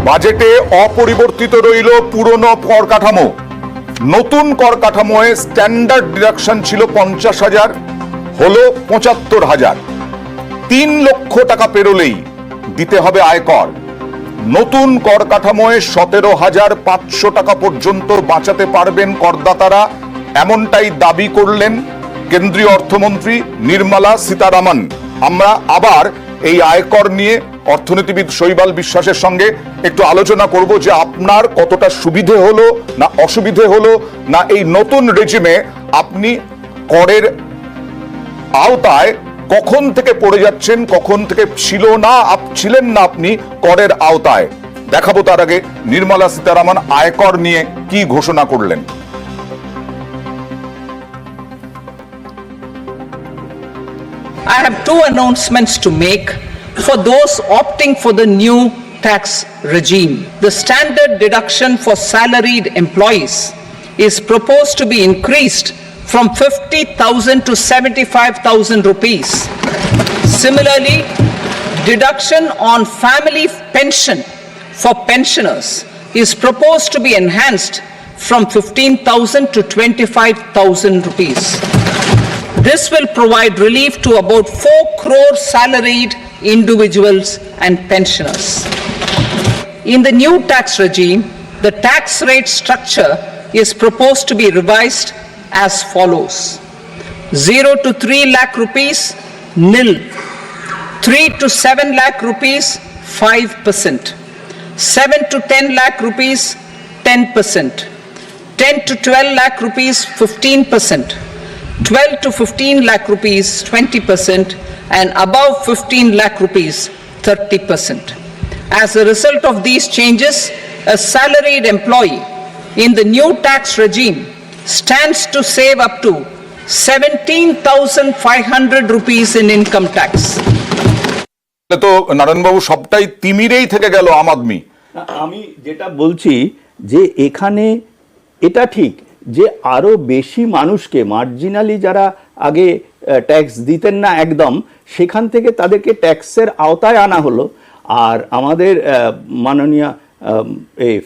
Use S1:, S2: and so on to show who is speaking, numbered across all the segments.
S1: বাজেটে অপরিবর্তিত রইল পুরনো কর কাঠামো। নতুন কর কাঠামোয় স্ট্যান্ডার্ড ডিডাকশন ছিল 50,000, হলো 75,000। 3 লক্ষ টাকা পেরোলেই দিতে হবে আয়কর। নতুন কর কাঠামোয় 17,500 টাকা পর্যন্ত বাঁচাতে পারবেন করদাতারা, এমনটাই দাবি করলেন কেন্দ্রীয় অর্থমন্ত্রী নির্মলা সীতারামন। আমরা আবার এই আয়কর নিয়ে অর্থনীতিবিদ শৈবাল বিশ্বাসের সঙ্গে একটু আলোচনা করব যে আপনার কতটা সুবিধে হলো না অসুবিধে হলো, না এই নতুন রেজিমে আপনি করের আওতায় কখন থেকে পড়ে যাচ্ছেন, কখন থেকে ছিলেন না আপনি করের আওতায়। দেখাবো তার আগে নির্মলা সীতারামন আয়কর নিয়ে কি ঘোষণা করলেন।
S2: I have two announcements to make for those opting for the new tax regime. The standard deduction for salaried employees is proposed to be increased from 50,000 to 75,000 rupees. Similarly, deduction on family pension for pensioners is proposed to be enhanced from 15,000 to 25,000 rupees. This will provide relief to about 4 crore salaried individuals and pensioners. In the new tax regime, the tax rate structure is proposed to be revised as follows: 0 to 3 lakh rupees, nil; 3 to 7 lakh rupees, 5%; 7 to 10 lakh rupees, 10%; 10 to 12 lakh rupees, 15%; 12 to 15 lakh rupees, 20%; and above 15 lakh rupees, 30%. As a result of these changes, a salaried employee in the new tax regime stands to save up to 17,500 rupees in income tax.
S1: তো নারায়ণবাবু সবটাই তিমিরেই থেকে গেল আম আদমি।
S3: আমি যেটা বলছি যে এখানে এটা ঠিক যে আরো বেশি মানুষকে, মার্জিনালি যারা আগে ট্যাক্স দিতেন না একদম, সেখান থেকে তাদেরকে ট্যাক্সের আওতায় আনা হলো। আর আমাদের মাননীয়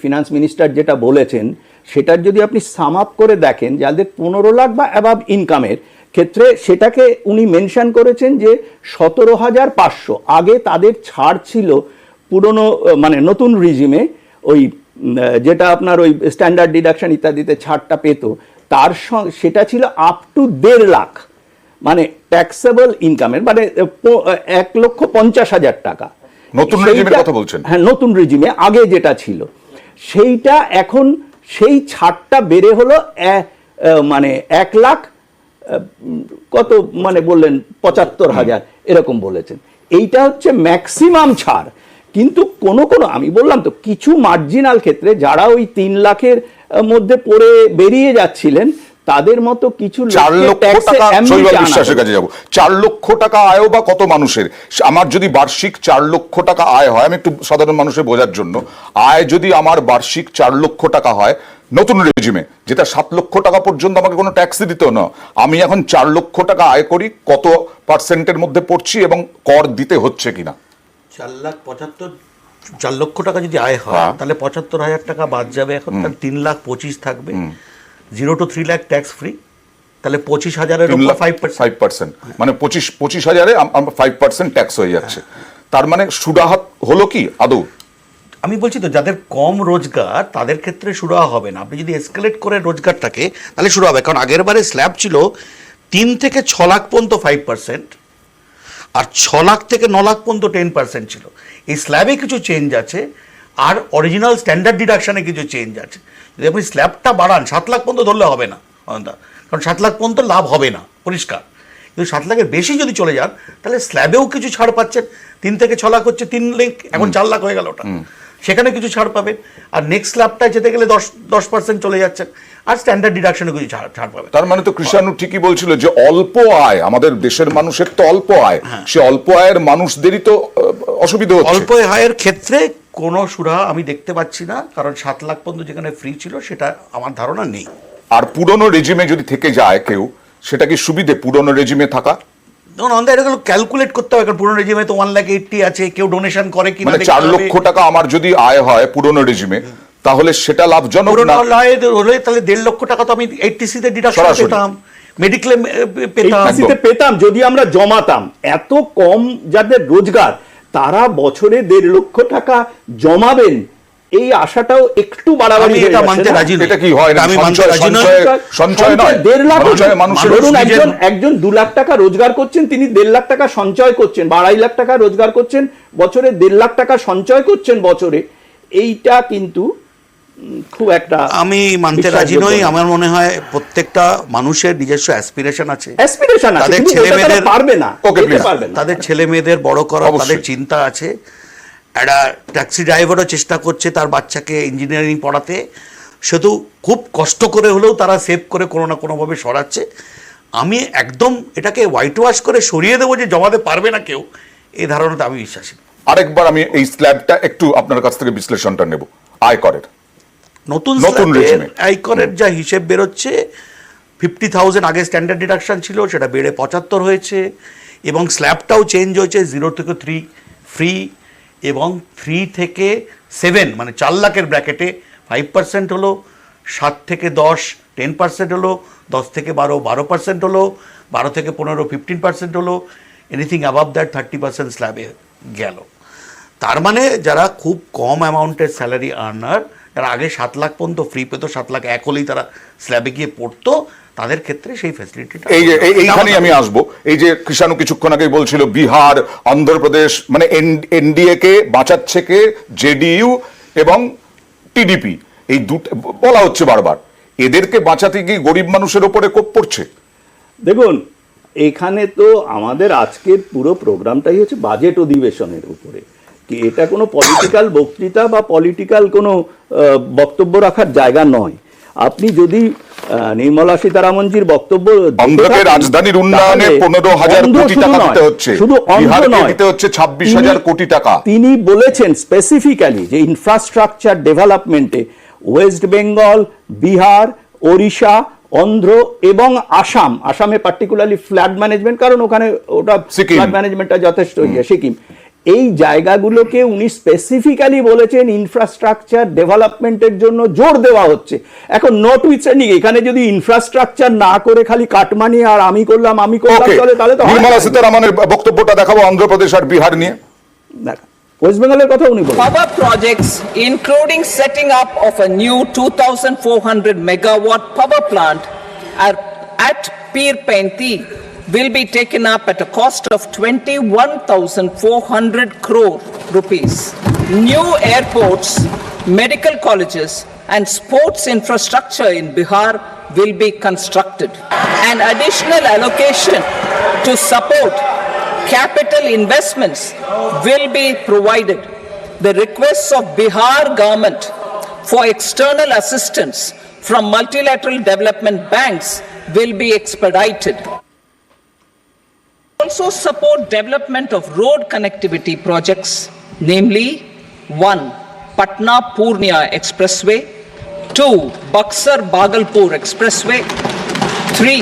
S3: ফিনান্স মিনিস্টার যেটা বলেছেন সেটার যদি আপনি সাম আপ করে দেখেন, যাদের 15 লাখ বা অ্যাবাভ ইনকামের ক্ষেত্রে, সেটাকে উনি মেনশন করেছেন যে 17,500। আগে তাদের ছাড় ছিল পুরনো মানে নতুন রিজিমে, ওই যেটা আপনার ওই স্ট্যান্ডার্ড ডিডাকশন ইত্যাদিতে ছাড়টা পেত, তার সঙ্গে সেটা ছিল আপ টু 1.5 লাখ, মানে ট্যাক্সেবল ইনকামের, মানে 1,50,000 টাকা।
S1: নতুন রেজিমের কথা বলছেন?
S3: হ্যাঁ, নতুন রেজিমে আগে যেটা ছিল সেইটা এখন সেই ছাড়টা বেড়ে হলো মানে 1 লাখ কত, মানে বললেন 75,000 এরকম বলেছেন। এইটা হচ্ছে ম্যাক্সিমাম ছাড়। কিন্তু কোনো আমি বললাম তো কিছু মার্জিনাল ক্ষেত্রে যারা ওই 3 লাখের মধ্যে পড়ে বেরিয়ে যাচ্ছিলেন, তাদের মতো কিছু
S1: 4 লক্ষ টাকা, শৈবাল বিশ্বাসের কাছে যাব, 4 লক্ষ টাকা আয় বা কত মানুষের, আমার যদি বার্ষিক 4 লক্ষ টাকা আয় হয়, আমি একটু সাধারণ মানুষের বোঝার জন্য, আয় যদি আমার বার্ষিক 4 লক্ষ টাকা হয় নতুন রেজিমে, যেটা 7 লক্ষ টাকা পর্যন্ত আমাকে কোনো ট্যাক্স দিত না, আমি এখন 4 লক্ষ টাকা আয় করি, কত পার্সেন্টের মধ্যে পড়ছি এবং কর দিতে হচ্ছে কিনা?
S4: 4 লক্ষ টাকা যদি আয় হয় তাহলে 75,000 টাকা বাদ যাবে, এখন 3,25,000 থাকবে। 0 to 3 লাখ ট্যাক্স ফ্রি, তাহলে 25,000-এর উপর
S1: 5%, মানে 25,000-এ 5% ট্যাক্স হয়ে যাচ্ছে। তার মানে সুরাহাত হলো কি আদৌ?
S4: আমি বলছি তো, যাদের কম রোজগার তাদের ক্ষেত্রে সুরাহা হবে না। আপনি যদি এসকেলেট করে রোজগারটাকে, তাহলে শুরু হবে। কারণ আগের বারে স্ল্যাব ছিল 3 থেকে 6 লাখ পর্যন্ত 5%, আর 6 লাখ থেকে 9 লাখ পর্যন্ত 10% ছিল। এই স্ল্যাবে কিছু চেঞ্জ আছে, আর অরিজিনাল স্ট্যান্ডার্ড ডিডাকশনে কিছু চেঞ্জ আছে। যদি আপনি স্ল্যাবটা বাড়ান 7 লাখ পর্যন্ত ধরলে হবে না, কারণ 7 লাখ পর্যন্ত লাভ হবে না পরিষ্কার। কিন্তু 7 লাখের বেশি যদি চলে যান তাহলে স্ল্যাবেও কিছু ছাড় পাচ্ছেন। 3 থেকে 6 লাখ হচ্ছে 3 লাখ, এখন 4 লাখ হয়ে গেল ওটা, সেখানে কিছু ছাড় পাবেন। আর নেক্সট স্ল্যাবটায় যেতে গেলে 10% চলে যাচ্ছেন, আর স্ট্যান্ডার্ড ডিডাকশনে কিছু ছাড় পাবেন।
S1: তার মানে তো কৃষাণু ঠিকই বলছিল যে অল্প আয়, আমাদের দেশের মানুষের তো অল্প আয়, সে অল্প আয়ের মানুষদেরই তো অসুবিধা হচ্ছে।
S4: অল্প আয়ের ক্ষেত্রে কোনো সুরাহা আমি দেখতে পাচ্ছি না, কারণ 7 লাখ পর্যন্ত যেখানে ফ্রি ছিল সেটা আমার ধারণা নেই।
S1: আর পুরনো রেজিমে যদি থেকে যায় কেউ, সেটা কি সুবিধে পুরনো রেজিমে থাকা?
S4: তখন অন দ্য এগুলো ক্যালকুলেট করতে হবে, কারণ পুরনো রেজিমে তো 1,80,000 আছে, কেউ ডোনেশন করে কিনা
S1: মানে 4 লক্ষ টাকা আমার যদি আয় হয় পুরনো রেজিমে, তাহলে সেটা লাভজনক
S4: পুরনো
S1: না?
S4: হলে তাহলে 1.5 লক্ষ টাকা তো আমি 80C তে ডিডাকশন
S1: সরাসরি।
S4: পেতাম, মেডিক্লেম পেতাম।
S3: এইচসিতে পেতাম যদি আমরা জমাতাম। এত কম যাদের রোজগার তারা বছরে 1.5 লক্ষ টাকা জমাবেন, এই আশাটাও একটু বাড়াবাড়ি
S4: আমি
S3: হয়ে
S4: এটা
S3: যাচ্ছে
S4: মানতে
S3: না?
S4: রাজি নই।
S1: এটা কি হয় না?
S4: আমি মানতে রাজি নই।
S1: সঞ্চয় নয়,
S3: 1.5 লাখ
S1: মানুষের
S3: ধরুন
S1: নিজের-
S3: একজন 2 লাখ টাকা রোজগার করছেন, তিনি 1.5 লাখ টাকা সঞ্চয় করছেন বা 2.5 লাখ টাকা রোজগার করছেন বছরে, 1.5 লাখ টাকা সঞ্চয় করছেন বছরে, এইটা কিন্তু খুব একটা
S4: আমি মানতে রাজি
S3: বিশ্বাসযোগ্য
S4: নই।
S3: না।
S4: আমার মনে হয় প্রত্যেকটা মানুষের নিজস্ব অ্যাসপিরেশন আছে,
S3: অ্যাসপিরেশন আছে,
S4: তাদের
S3: কিন্তু
S4: ছেলে
S3: ওটা তারা
S4: মেয়েদের-
S3: পারবে না,
S1: Okay,
S3: যেতে
S1: please.
S3: পারবে না।
S4: তাদের ছেলে মেয়েদের বড় করা,
S1: অবশ্যই।
S4: তাদের চিন্তা আছে। একটা ট্যাক্সি ড্রাইভারও চেষ্টা করছে তার বাচ্চাকে ইঞ্জিনিয়ারিং পড়াতে, সে তো খুব কষ্ট করে হলেও তারা সেভ করে কোনো না কোনোভাবে সরাচ্ছে। আমি একদম এটাকে হোয়াইট ওয়াশ করে সরিয়ে দেবো যে জমাতে পারবে না কেউ, এই ধারণাটা আমি বিশ্বাসী নই।
S1: আরেকবার আমি এই স্ল্যাবটা একটু আপনার কাছ থেকে বিশ্লেষণটা নেব। আয়করের
S4: নতুন
S1: নতুন regime এ।
S4: আয়করের যা হিসেব বেরোচ্ছে, 50,000 আগে স্ট্যান্ডার্ড ডিডাকশন ছিল, সেটা বেড়ে 75 হয়েছে, এবং স্ল্যাবটাও চেঞ্জ হয়েছে, 0 থেকে 3 ফ্রি, এবং 3 থেকে 7 মানে 4 লাখের ব্র্যাকেটে 5% হলো, 7 থেকে 10 10% হলো, 10 থেকে 12 12% হলো, 12 থেকে 15 15% হলো, এনিথিং অ্যাবাভ দ্যাট 30% স্ল্যাবে গেল। তার মানে যারা খুব কম অ্যামাউন্টের স্যালারি আর্নার, তারা আগে 7 লাখ পর্যন্ত ফ্রি পেতো, 7 লাখ এক হলেই তারা স্ল্যাবে গিয়ে পড়তো, তাদের ক্ষেত্রে সেই ফ্যাসিলিটিটা
S1: এইখানেই আমি আসবো। এই যে কৃষাণু কিছুক্ষণ আগেই বলছিল বিহার, অন্ধ্রপ্রদেশ, মানে এনডিএ কে বাঁচাচ্ছে কে? জেডিইউ এবং টিডিপি, এই দুটো বলা হচ্ছে বারবার। এদেরকে বাঁচাতে গিয়ে গরিব মানুষের ওপরে কোপ পড়ছে।
S3: দেখুন, এখানে তো আমাদের আজকের পুরো প্রোগ্রামটাই হচ্ছে বাজেট অধিবেশনের উপরে, কি এটা কোনো পলিটিক্যাল বক্তৃতা বা পলিটিক্যাল কোনো বক্তব্য রাখার জায়গা নয়। আপনি যদি নির্মলা সীতারামনজির বক্তব্য দেখে
S1: অন্ধ্রকে
S3: থাকেন,
S1: রাজধানীর উন্নয়নে
S3: তাহলে
S1: 15,000
S3: অন্ধ্র
S1: কোটি
S3: শুধু
S1: টাকা
S3: নয়,
S1: দিতে হচ্ছে,
S3: শুধু অন্ধ্র
S1: বিহারকে
S3: নয়,
S1: দিতে হচ্ছে 26,000 কোটি টাকা।
S3: তিনি বলেছেন স্পেসিফিক্যালি যে ইনফ্রাস্ট্রাকচার ডেভেলপমেন্টে ওয়েস্ট বেঙ্গল, বিহার, ওড়িশা, অন্ধ্র এবং আসাম, আসামে পার্টিকুলারলি ফ্লাড ম্যানেজমেন্ট, কারণ ওখানে ওটা
S1: সিকিম।
S3: ফ্লাড ম্যানেজমেন্টটা যথেষ্ট সিকিম, এই জায়গাগুলোকে উনি স্পেসিফিক্যালি বলেছেন ইনফ্রাস্ট্রাকচার ডেভেলপমেন্টের জন্য জোর দেওয়া হচ্ছে। এখন নট উইথস্ট্যান্ডিং এখানে যদি ইনফ্রাস্ট্রাকচার না করে খালি কাটমানি আর আমি করলাম
S1: ওকে,
S3: চলে, তাহলে তো হয়
S1: নির্মলা
S3: না।
S1: সীতারামনের বক্তব্যটা দেখাবো অন্ধ্রপ্রদেশ আর বিহার নিয়ে।
S3: ওয়েস্ট বেঙ্গলের কথা উনি বলেন।
S2: Power projects, including setting up of a new 2,400 megawatt power plant at Pirpenti, will be taken up at a cost of 21,400 crore rupees. New airports, medical colleges, and sports infrastructure in Bihar will be constructed. An additional allocation to support capital investments will be provided. The requests of Bihar government for external assistance from multilateral development banks will be expedited. Also support development of road connectivity projects, namely 1. Patna Purnia Expressway, 2. Buxar Bhagalpur Expressway, 3.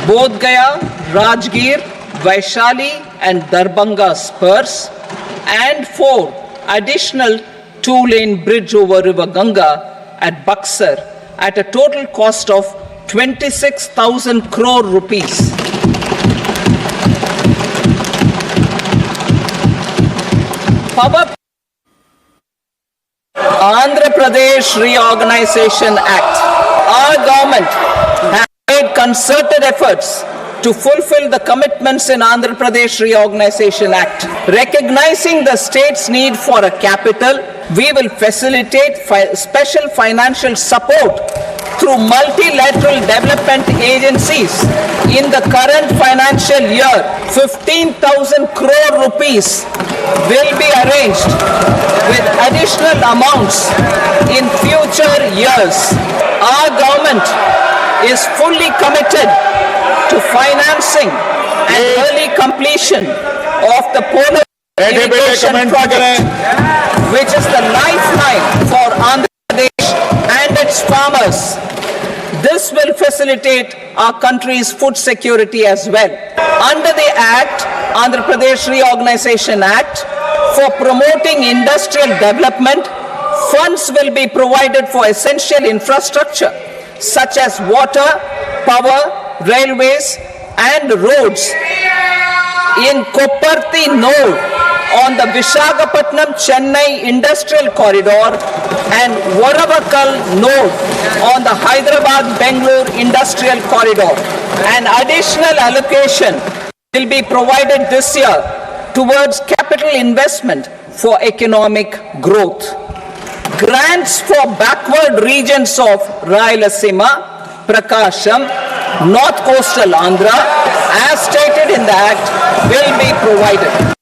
S2: Bodh Gaya, Rajgir, Vaishali and Darbhanga spurs, and 4. Additional 2-lane bridge over River Ganga at Buxar at a total cost of 26,000 crore rupees. Power Andhra Pradesh Reorganization Act. Our government has made concerted efforts to fulfill the commitments in Andhra Pradesh Reorganization Act. Recognizing the state's need for a capital, we will facilitate special financial support through multilateral development agencies. In the current financial year, 15,000 crore rupees will be arranged with additional amounts in future years. Our government is fully committed to financing and early completion of the Polar irrigation project, which is the lifeline for Andhra Pradesh and its farmers. This will facilitate our country's food security as well. Under the Act, Andhra Pradesh Reorganization Act, for promoting industrial development, funds will be provided for essential infrastructure such as water, power, railways, and roads in Kopparthi node on the Visakhapatnam-Chennai Industrial Corridor and Varavakal node on the Hyderabad-Bangalore Industrial Corridor. An additional allocation will be provided this year towards capital investment for economic growth. Grants for backward regions of Rayalaseema, Prakasham, North Coastal Andhra, as stated in the Act, will be provided.